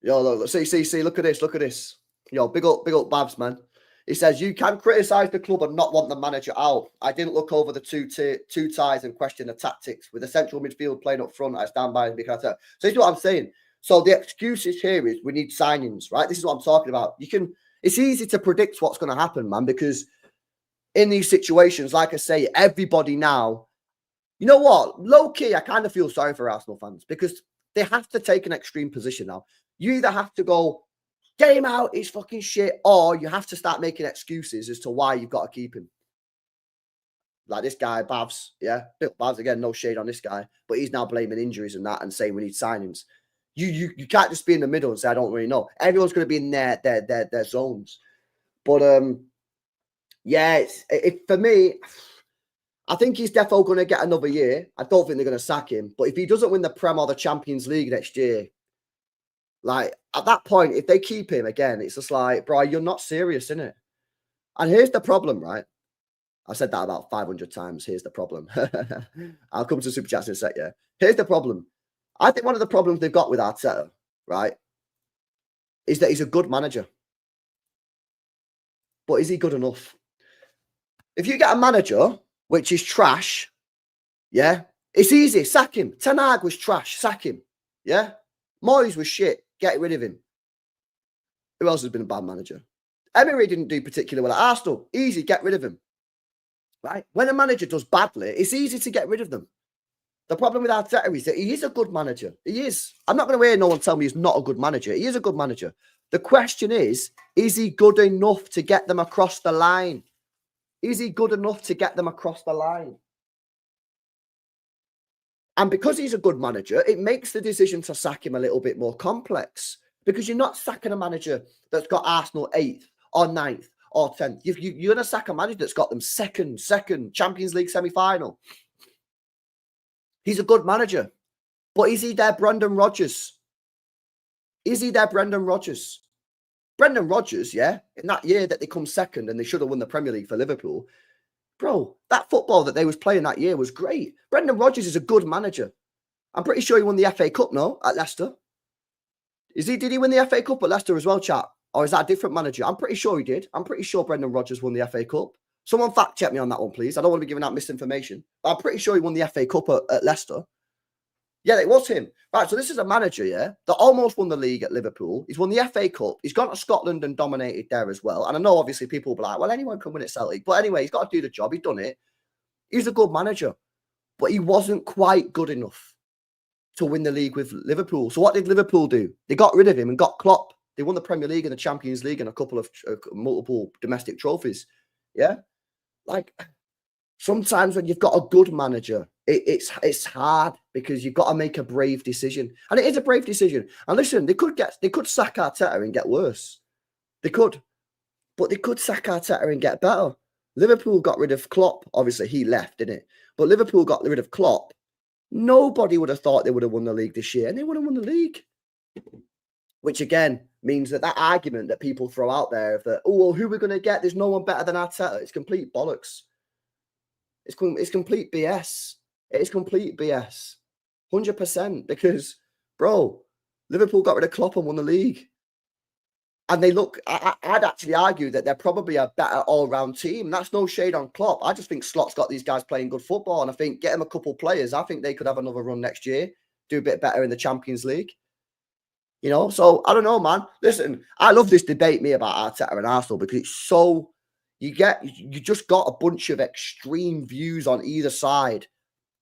Speaker 2: Yo, look, see, look at this. Yo, big up Babs, man. He says, you can criticise the club and not want the manager out. I didn't look over the two ties and question the tactics. With the central midfield playing up front, I stand by because so this is what I'm saying. So the excuses here is we need signings, right? This is what I'm talking about. It's easy to predict what's going to happen, man, because in these situations, like I say, everybody now, you know what? Low key, I kind of feel sorry for Arsenal fans because they have to take an extreme position now. You either have to go, get him out, he's fucking shit, or you have to start making excuses as to why you've got to keep him. Like this guy, Babs, yeah? Babs, again, no shade on this guy, but he's now blaming injuries and that and saying we need signings. You can't just be in the middle and say, I don't really know. Everyone's going to be in their zones. But, yeah, for me, I think he's definitely going to get another year. I don't think they're going to sack him. But if he doesn't win the Prem or the Champions League next year, like, at that point, if they keep him again, it's just like, bro, you're not serious, innit? And here's the problem, right? I've said that about 500 times. Here's the problem. I'll come to Super Chats in a sec, yeah. Here's the problem. I think one of the problems they've got with Arteta, right, is that he's a good manager. But is he good enough? If you get a manager which is trash, yeah, it's easy. Sack him. Ten Hag was trash. Sack him. Yeah? Moyes was shit. Get rid of him. Who else has been a bad manager? Emery didn't do particularly well at Arsenal. Easy, get rid of him. Right? When a manager does badly, it's easy to get rid of them. The problem with Arteta is that he is a good manager. He is. I'm not going to hear no one tell me he's not a good manager. He is a good manager. The question is he good enough to get them across the line? Is he good enough to get them across the line? And because he's a good manager, it makes the decision to sack him a little bit more complex. Because you're not sacking a manager that's got Arsenal 8th or 9th or 10th. You're going to sack a manager that's got them second Champions League semi-final. He's a good manager. But is he their Brendan Rodgers? Is he their Brendan Rodgers? Brendan Rodgers, yeah, in that year that they come second and they should have won the Premier League for Liverpool, bro, that football that they was playing that year was great. Brendan Rodgers is a good manager. I'm pretty sure he won the FA Cup, no, at Leicester. Did he win the FA Cup at Leicester as well, chat? Or is that a different manager? I'm pretty sure he did. I'm pretty sure Brendan Rodgers won the FA Cup. Someone fact check me on that one, please. I don't want to be giving out misinformation. But I'm pretty sure he won the FA Cup at Leicester. Yeah, it was him. Right, so this is a manager, yeah, that almost won the league at Liverpool. He's won the FA Cup. He's gone to Scotland and dominated there as well. And I know, obviously, people will be like, well, anyone can win at Celtic. But anyway, he's got to do the job. He's done it. He's a good manager. But he wasn't quite good enough to win the league with Liverpool. So what did Liverpool do? They got rid of him and got Klopp. They won the Premier League and the Champions League and a couple of multiple domestic trophies. Yeah? Like, sometimes when you've got a good manager, it's hard because you've got to make a brave decision. And it is a brave decision. And listen, they could sack Arteta and get worse. They could. But they could sack Arteta and get better. Liverpool got rid of Klopp. Obviously, he left, didn't it? But Liverpool got rid of Klopp. Nobody would have thought they would have won the league this year. And they would have won the league. Which, again, means that argument that people throw out there of that, oh, well, who are we going to get? There's no one better than Arteta. It's complete bollocks. It's complete BS. It is complete BS. 100%. Because, bro, Liverpool got rid of Klopp and won the league. And they look, I'd actually argue that they're probably a better all-round team. That's no shade on Klopp. I just think Slot's got these guys playing good football. And I think get them a couple players. I think they could have another run next year. Do a bit better in the Champions League. You know, so I don't know, man. Listen, I love this debate, me, about Arteta and Arsenal because it's so... You just got a bunch of extreme views on either side.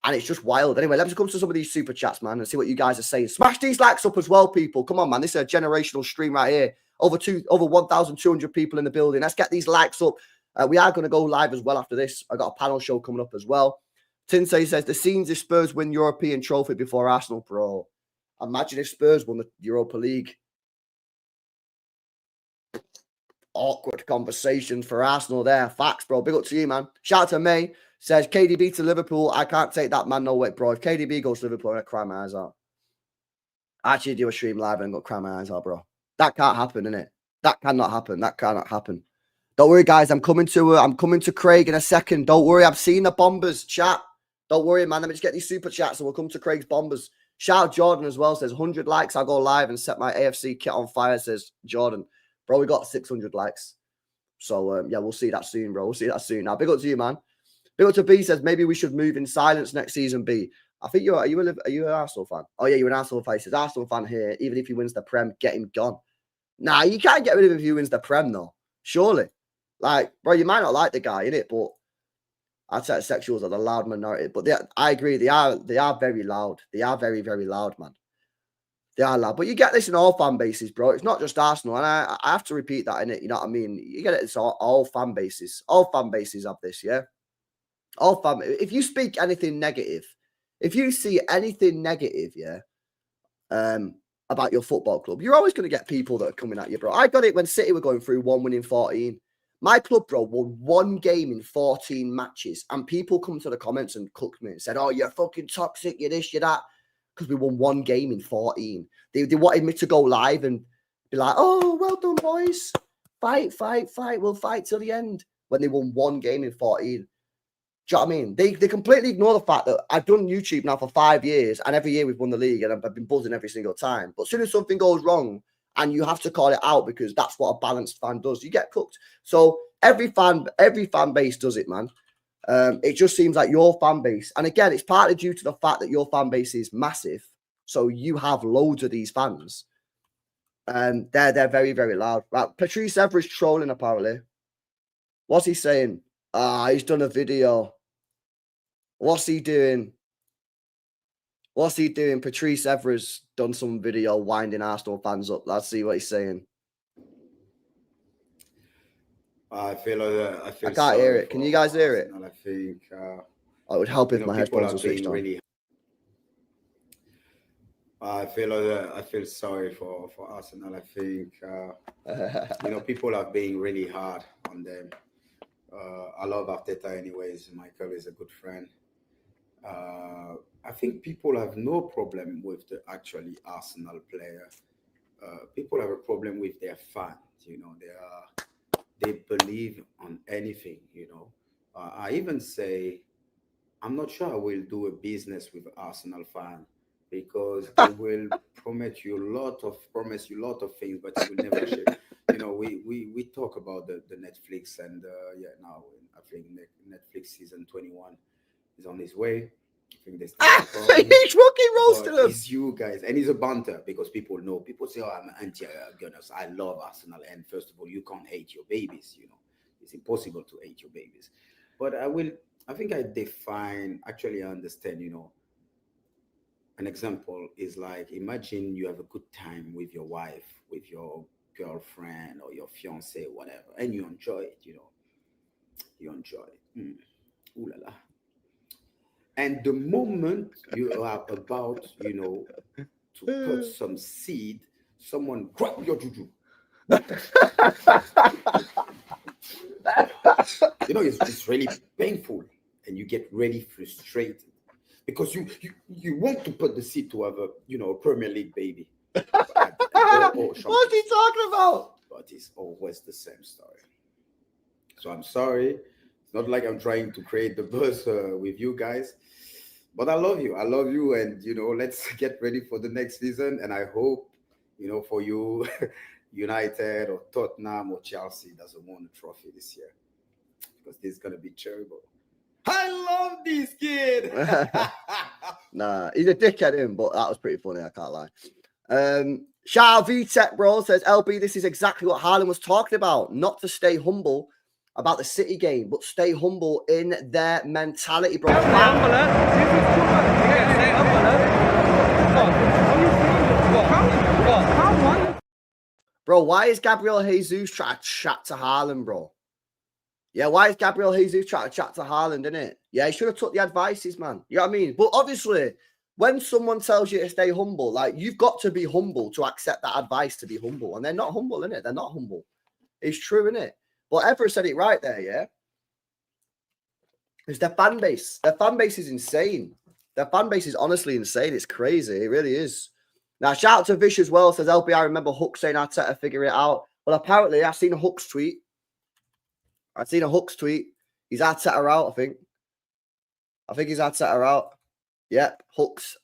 Speaker 2: And it's just wild. Anyway, let's come to some of these super chats, man, and see what you guys are saying. Smash these likes up as well, people. Come on, man. This is a generational stream right here. Over 1,200 people in the building. Let's get these likes up. We are going to go live as well after this. I got a panel show coming up as well. Tinsay says, the scenes if Spurs win European trophy before Arsenal, bro. Imagine if Spurs won the Europa League. Awkward conversation for Arsenal there. Facts, bro. Big up to you, man. Shout out to May. Says, KDB to Liverpool. I can't take that man no way, bro. If KDB goes to Liverpool, I'm going to cry my eyes out. I actually do a stream live and I'm going to cry my eyes out, bro. That can't happen, innit? That cannot happen. That cannot happen. Don't worry, guys. I'm coming to Craig in a second. Don't worry. I've seen the bombers chat. Don't worry, man. Let me just get these super chats and we'll come to Craig's bombers. Shout out Jordan as well. Says 100 likes. I'll go live and set my AFC kit on fire. Says Jordan. Bro, we got 600 likes. So, yeah, we'll see that soon, bro. We'll see that soon. Now, big up to you, man. Big up to B. Says maybe we should move in silence next season, B. I think are you an Arsenal fan? Oh, yeah, you're an Arsenal fan. He says Arsenal fan here. Even if he wins the Prem, get him gone. Nah, you can't get rid of him if he wins the Prem, though. Surely. Like, bro, you might not like the guy, innit? But I'd say sexuals are the loud minority. But I agree, they are very loud. They are very, very loud, man. They are loud. But you get this in all fan bases, bro. It's not just Arsenal. And I have to repeat that, innit? You know what I mean? You get it. It's all fan bases. All fan bases have this, yeah? All fan. If you speak anything negative, if you see anything negative, yeah, about your football club, you're always going to get people that are coming at you, bro. I got it when City were going through 1 win in 14. My club, bro, won 1 game in 14 matches. And people come to the comments and cooked me and said, oh, you're fucking toxic, you're this, you're that. Because we won 1 game in 14. They wanted me to go live and be like, oh, well done, boys. Fight. We'll fight till the end. When they won 1 game in 14. Do you know what I mean? They completely ignore the fact that I've done YouTube now for 5 years. And every year we've won the league. And I've been buzzing every single time. But as soon as something goes wrong, and you have to call it out because that's what a balanced fan does. You get cooked. So every fan base does it, man. It just seems like your fan base, and again, it's partly due to the fact that your fan base is massive. So you have loads of these fans. They're very, very loud. Right, Patrice Evra's trolling apparently. What's he saying? He's done a video. What's he doing? Patrice Evra's done some video winding Arsenal fans up. Let's see what he's saying.
Speaker 3: I
Speaker 2: can't hear it. Can you guys hear it?
Speaker 3: I think
Speaker 2: it would help if my headphones were switched on.
Speaker 3: Really, I feel sorry for Arsenal. I think people are being really hard on them. I love Arteta anyways. Michael is a good friend. I think people have no problem with the actually Arsenal player. People have a problem with their fans. They believe on anything. I even say I'm not sure I will do a business with Arsenal fan because they will promise you a lot of things, but you will never share. We talk about the Netflix and now I think Netflix season 21 is on its way. I think
Speaker 2: he's fucking roasting him.
Speaker 3: It's you guys, and he's a banter because people know. People say, "Oh, I'm anti-Gunners. I love Arsenal." And first of all, you can't hate your babies. It's impossible to hate your babies. But I think I define. Actually, I understand. An example is like imagine you have a good time with your wife, with your girlfriend or your fiance, whatever, and you enjoy it. You enjoy it. Ooh la la. And the moment you are about, to put some seed, someone grab your juju. It's really painful, and you get really frustrated because you want to put the seed to have a Premier League baby.
Speaker 2: What's he talking about?
Speaker 3: But it's always the same story. So I'm sorry. Not like I'm trying to create the buzz with you guys, but I love you, and let's get ready for the next season. And I hope, for you, United or Tottenham or Chelsea doesn't win a trophy this year because this is gonna be terrible. I love this kid.
Speaker 2: Nah, he's a dickhead, him, but that was pretty funny. I can't lie. Shout out VTech, bro. Says LB, this is exactly what Haaland was talking about. Not to stay humble about the City game, but stay humble in their mentality, bro. Bro, why is Gabriel Jesus trying to chat to Haaland, bro? Yeah, why is Gabriel Jesus trying to chat to Haaland, innit? Yeah, he should have took the advices, man. You know what I mean? But obviously, when someone tells you to stay humble, like, you've got to be humble to accept that advice to be humble. And they're not humble, innit? They're not humble. It's true, innit? But Evra said it right there, yeah? It's their fan base. Their fan base is insane. Their fan base is honestly insane. It's crazy. It really is. Now, shout out to Vish as well. Says, LB, I remember Hook saying Arteta figure it out. Well, apparently, I've seen Hook's tweet. I've seen a Hooks tweet. He's Arteta out, I think. I think he's Arteta out. Yep, Hooks.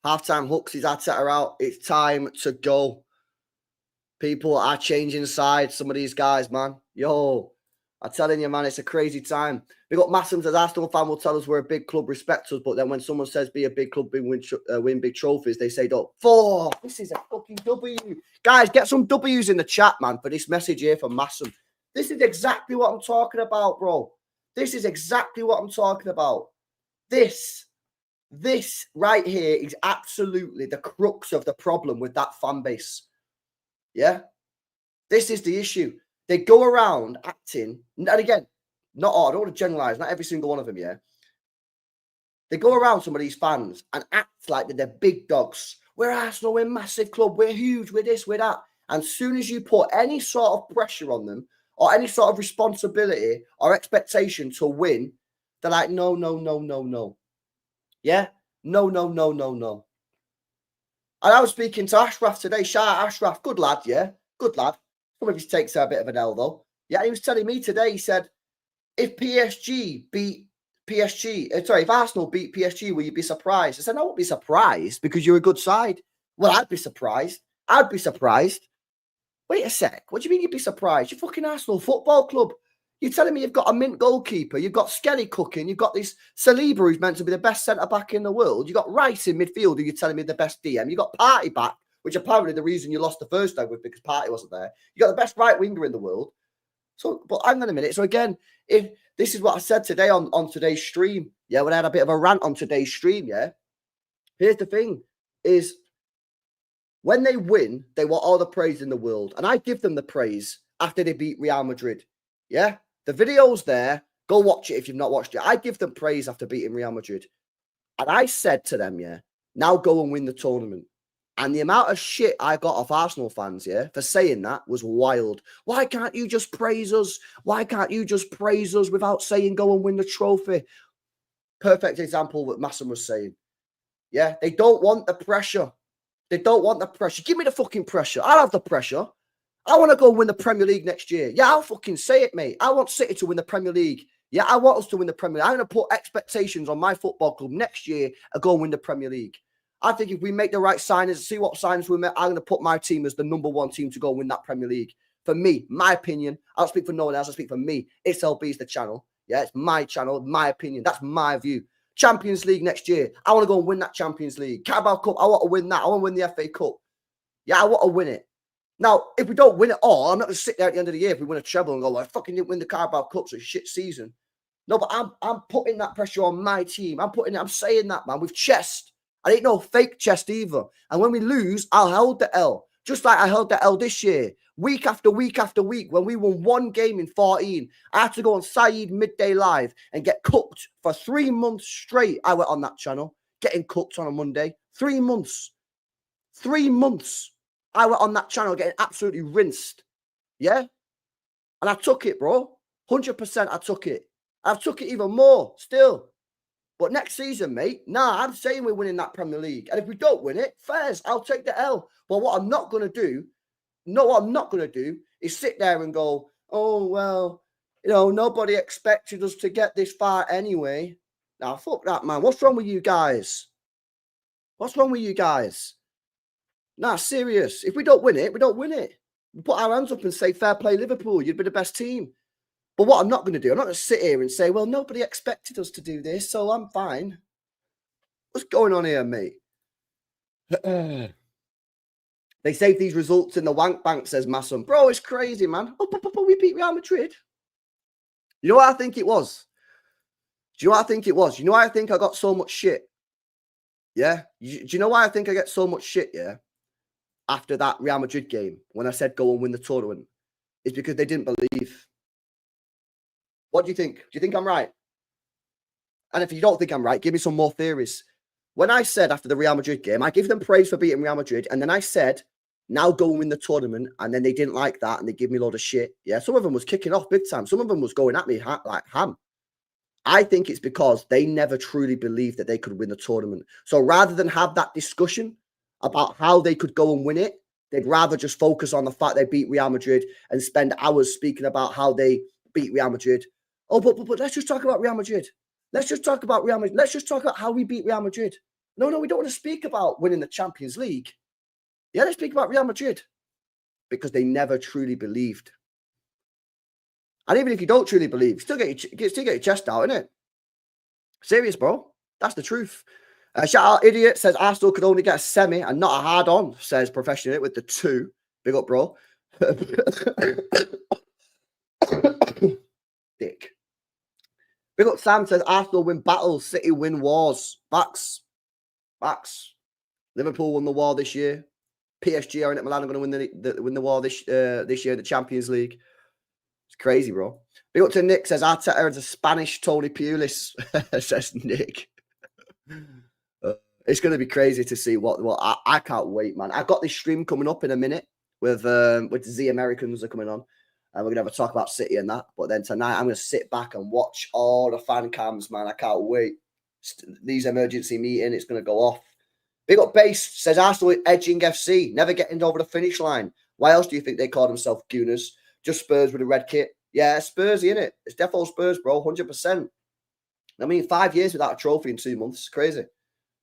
Speaker 2: Halftime Hooks, he's Arteta out. It's time to go. People are changing sides. Some of these guys, man. Yo, I'm telling you, man, it's a crazy time. We got Massams as Arsenal fan will tell us we're a big club, respect us. But then when someone says be a big club, win big trophies, they say, don't. Four. This is a fucking W. Guys, get some W's in the chat, man, for this message here from Massam. This is exactly what I'm talking about, bro. This is exactly what I'm talking about. This right here is absolutely the crux of the problem with that fan base. Yeah? This is the issue. They go around acting, and again, not all, I don't want to generalize, not every single one of them, yeah? They go around some of these fans and act like they're big dogs. We're Arsenal, we're a massive club, we're huge, we're this, we're that. And as soon as you put any sort of pressure on them or any sort of responsibility or expectation to win, they're like, no, no, no, no, no. Yeah? No, no, no, no, no. And I was speaking to Ashraf today. Shout out Ashraf. Good lad, yeah? Good lad. Some of his takes are a bit of an L, though. Yeah, he was telling me today, he said, if if Arsenal beat PSG, will you be surprised? I said, I won't be surprised because you're a good side. Well, I'd be surprised. I'd be surprised. Wait a sec. What do you mean you'd be surprised? You're fucking Arsenal Football Club. You're telling me you've got a mint goalkeeper, you've got Skelly cooking, you've got this Saliba who's meant to be the best centre-back in the world, you've got Rice in midfield who you're telling me the best DM, you've got Party back, which apparently the reason you lost the first time was because Party wasn't there. You got the best right winger in the world. So, but hang on a minute. So again, if this is what I said today on today's stream, yeah, when I had a bit of a rant on today's stream, yeah. Here's the thing, is when they win, they want all the praise in the world. And I give them the praise after they beat Real Madrid. Yeah? The video's there. Go watch it if you've not watched it. I give them praise after beating Real Madrid. And I said to them, yeah, now go and win the tournament. And the amount of shit I got off Arsenal fans, yeah, for saying that was wild. Why can't you just praise us? Why can't you just praise us without saying go and win the trophy? Perfect example what Massam was saying. Yeah, they don't want the pressure. They don't want the pressure. Give me the fucking pressure. I'll have the pressure. I want to go win the Premier League next year. Yeah, I'll fucking say it, mate. I want City to win the Premier League. Yeah, I want us to win the Premier League. I'm going to put expectations on my football club next year and go and win the Premier League. I think if we make the right signings, see what signings we make, I'm going to put my team as the #1 team to go and win that Premier League. For me, my opinion, I don't speak for no one else, I speak for me. It's LB's the channel. Yeah, it's my channel, my opinion. That's my view. Champions League next year. I want to go and win that Champions League. Carabao Cup, I want to win that. I want to win the FA Cup. Yeah, I want to win it. Now, if we don't win it all, I'm not going to sit there at the end of the year if we win a treble and go, well, I fucking didn't win the Carabao Cup, so it's a shit season. No, but I'm putting that pressure on my team. I'm saying that, man, with chest. I ain't no fake chest either. And when we lose, I'll hold the L. Just like I held the L this year. Week after week after week. When we won one game in 14, I had to go on Saeed Midday Live and get cooked for 3 months straight. I went on that channel, getting cooked on a Monday. 3 months. 3 months. I went on that channel getting absolutely rinsed. Yeah? And I took it, bro. 100% I took it. I've took it even more still. But next season, mate, nah, I'm saying we're winning that Premier League. And if we don't win it, fairs, I'll take the L. But what I'm not going to do, is sit there and go, oh, well, you know, nobody expected us to get this far anyway. Now, fuck that, man. What's wrong with you guys? What's wrong with you guys? Nah, serious. If we don't win it, we don't win it. We put our hands up and say, fair play, Liverpool. You'd be the best team. But what I'm not going to do, I'm not going to sit here and say, well, nobody expected us to do this, so I'm fine. What's going on here, mate? They save these results in the wank bank, says Massam. Bro, it's crazy, man. Oh, we beat Real Madrid. You know what I think it was? Do you know what I think it was? You know why I think I got so much shit? Yeah? Do you know why I think I get so much shit, yeah? After that Real Madrid game, when I said go and win the tournament, it's because they didn't believe. What do you think? Do you think I'm right? And if you don't think I'm right, give me some more theories. When I said after the Real Madrid game, I give them praise for beating Real Madrid, and then I said, now go and win the tournament, and then they didn't like that, and they give me a load of shit. Yeah, some of them was kicking off big time. Some of them was going at me like ham. I think it's because they never truly believed that they could win the tournament. So rather than have that discussion about how they could go and win it, they'd rather just focus on the fact they beat Real Madrid and spend hours speaking about how they beat Real Madrid. Oh, but let's just talk about Real Madrid. Let's just talk about Real Madrid. Let's just talk about how we beat Real Madrid. No, we don't want to speak about winning the Champions League. Yeah, let's speak about Real Madrid. Because they never truly believed. And even if you don't truly believe, still get your chest out, innit? Serious, bro. That's the truth. Shout out Idiot says Arsenal could only get a semi and not a hard on, says Professional with the 2. Big up, bro. Dick. Big up Sam says Arsenal win battles, City win wars. Facts. Liverpool won the war this year. PSG are in at Milan are going to win the war this year, the Champions League. It's crazy, bro. Big up to Nick says Arteta is a Spanish Tony Pulis, says Nick. It's going to be crazy to see what I can't wait, man. I've got this stream coming up in a minute with the Americans are coming on, and we're going to have a talk about City and that. But then tonight I'm going to sit back and watch all the fan cams, man. I can't wait. These emergency meeting, it's going to go off. Big up Base says Arsenal edging FC, never getting over the finish line. Why else do you think they call themselves Gooners? Just Spurs with a red kit. Yeah, Spurs, innit? It's defo Spurs, bro, 100%. I mean, 5 years without a trophy in 2 months. It's crazy.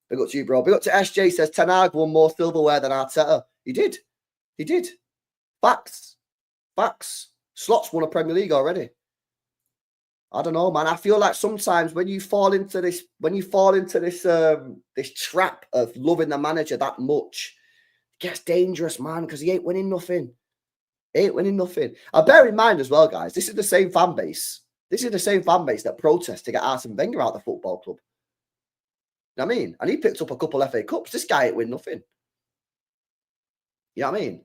Speaker 2: Big up to you, bro. Big up to SJ says Ten Hag won more silverware than Arteta. He did. Facts. Slots won a Premier League already. I don't know, man. I feel like sometimes when you fall into this, this trap of loving the manager that much, it gets dangerous, man, because he ain't winning nothing. Bear in mind as well, guys, this is the same fan base. That protests to get Arsene Wenger out of the football club. You know what I mean? And he picked up a couple FA Cups. This guy ain't win nothing. You know what I mean?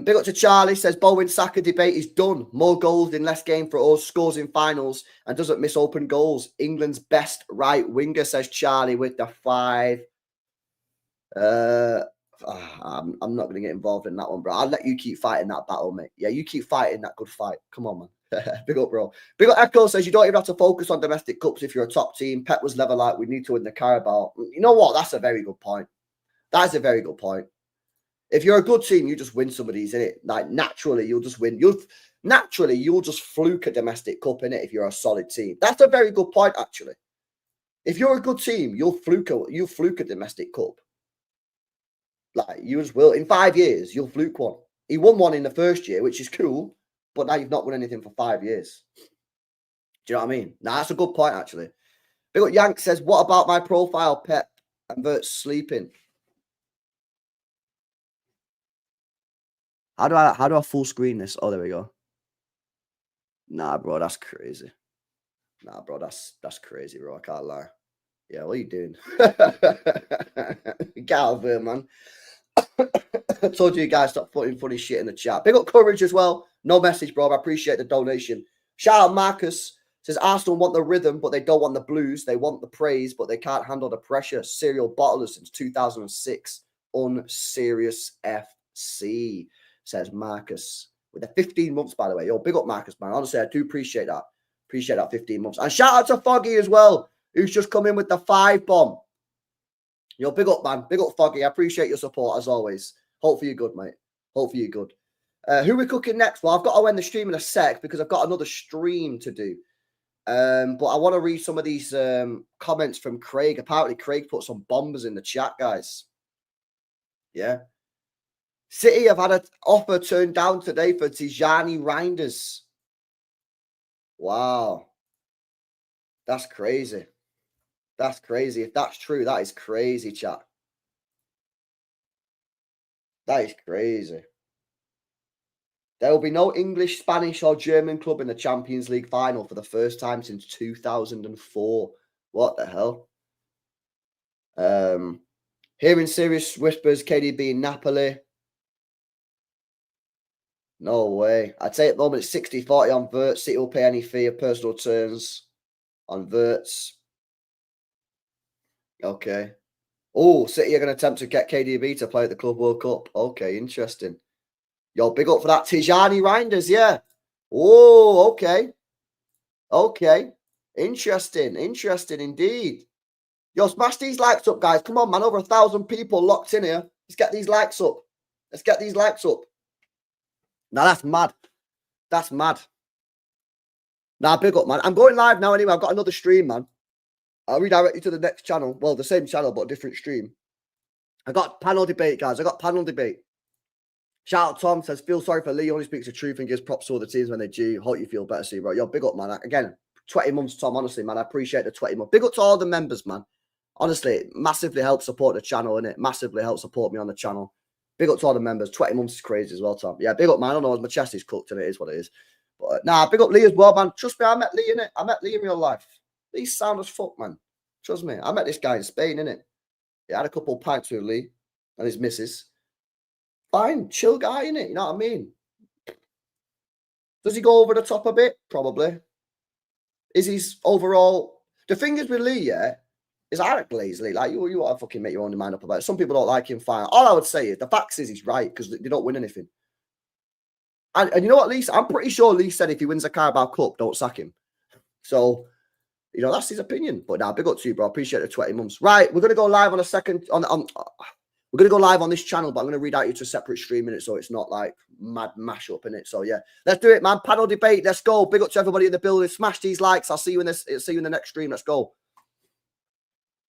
Speaker 2: Big up to Charlie, says Bowen Saka debate is done. More goals in less game for us, scores in finals, and doesn't miss open goals. England's best right winger, says Charlie with the 5. I'm not going to get involved in that one, bro. I'll let you keep fighting that battle, mate. Yeah, you keep fighting that good fight. Come on, man. Big up, bro. Big up Echo says you don't even have to focus on domestic cups if you're a top team. Pep was never like, we need to win the Carabao. You know what? That's a very good point. If you're a good team, you just win some of these, innit? Like, naturally, you'll just win. You'll just fluke a domestic cup, innit, if you're a solid team. That's a very good point, actually. If you're a good team, you'll fluke a domestic cup. Like, you just will. In 5 years, you'll fluke one. He won one in the first year, which is cool, but now you've not won anything for 5 years. Do you know what I mean? Nah, that's a good point, actually. Big up Yank says, what about my profile, Pep? And Vert's sleeping. How do I full screen this? Oh, there we go. Nah, bro, that's crazy. That's crazy, bro. I can't lie. Yeah, what are you doing? Get out of here, man. I told you guys stop putting funny shit in the chat. Big up Courage as well. No message, bro. I appreciate the donation. Shout out Marcus. Says Arsenal want the rhythm, but they don't want the blues. They want the praise, but they can't handle the pressure. Serial bottlers since 2006. Unserious FC, says Marcus. With the 15 months, by the way. Yo, big up Marcus, man. Honestly, I do appreciate that. Appreciate that 15 months. And shout out to Foggy as well, who's just come in with the 5 bomb. Yo, big up, man. Big up, Foggy. I appreciate your support, as always. Hopefully you're good, mate. Hopefully you're good. Who are we cooking next? Well, I've got to end the stream in a sec because I've got another stream to do. But I want to read some of these comments from Craig. Apparently, Craig put some bombers in the chat, guys. Yeah. City have had an offer turned down today for Tijani Reinders. Wow. That's crazy. That's crazy. If that's true, that is crazy, chat. That is crazy. There will be no English, Spanish, or German club in the Champions League final for the first time since 2004. What the hell? Hearing serious whispers, KDB in Napoli. No way. I'd say at the moment it's 60-40 on Verts. City will pay any fee of personal terms on Verts. Okay. Oh, City are going to attempt to get KDB to play at the Club World Cup. Okay, interesting. Yo, big up for that. Tijani Reinders, yeah. Oh, okay. Okay. Interesting. Interesting indeed. Yo, smash these likes up, guys. Come on, man. Over 1,000 people locked in here. Let's get these likes up. Let's get these likes up. Now, that's mad. That's mad. Nah, big up, man. I'm going live now anyway. I've got another stream, man. I'll redirect you to the next channel. Well, the same channel, but a different stream. I got panel debate, guys. I got panel debate. Shout out Tom, says, feel sorry for Lee. He only speaks the truth and gives props to other teams when they do. Hope you feel better, see, bro. Yo, big up, man. Again, 20 months, Tom. Honestly, man, I appreciate the 20 months. Big up to all the members, man. Honestly, it massively helps support the channel, innit? Massively helps support me on the channel. Big up to all the members. 20 months is crazy as well, Tom. Yeah, big up, man. I don't know. My chest is cooked and it is what it is. But nah, big up Lee as well, man. Trust me, I met Lee, innit? I met Lee in real life. Lee's sound as fuck, man. Trust me. I met this guy in Spain, innit? Yeah, I had a couple of pints with Lee and his missus. Fine, chill guy, innit? You know what I mean? Does he go over the top a bit? Probably. Is he overall... The thing is with Lee, yeah, is I don't glaze Lee. Like, you want to fucking make your own mind up about it. Some people don't like him, fine. All I would say is, the fact is he's right, because they don't win anything. And you know what, Lee? I'm pretty sure Lee said if he wins a Carabao Cup, don't sack him. So, you know, that's his opinion. But now, big up to you, bro. I appreciate the 20 months. Right, we're going to go live on a second... We're going to go live on this channel, but I'm going to read out you to a separate stream in it, so it's not like mad mash up in it. So yeah, let's do it, man. Panel debate. Let's go. Big up to everybody in the building. Smash these likes. I'll see you in the next stream. Let's go.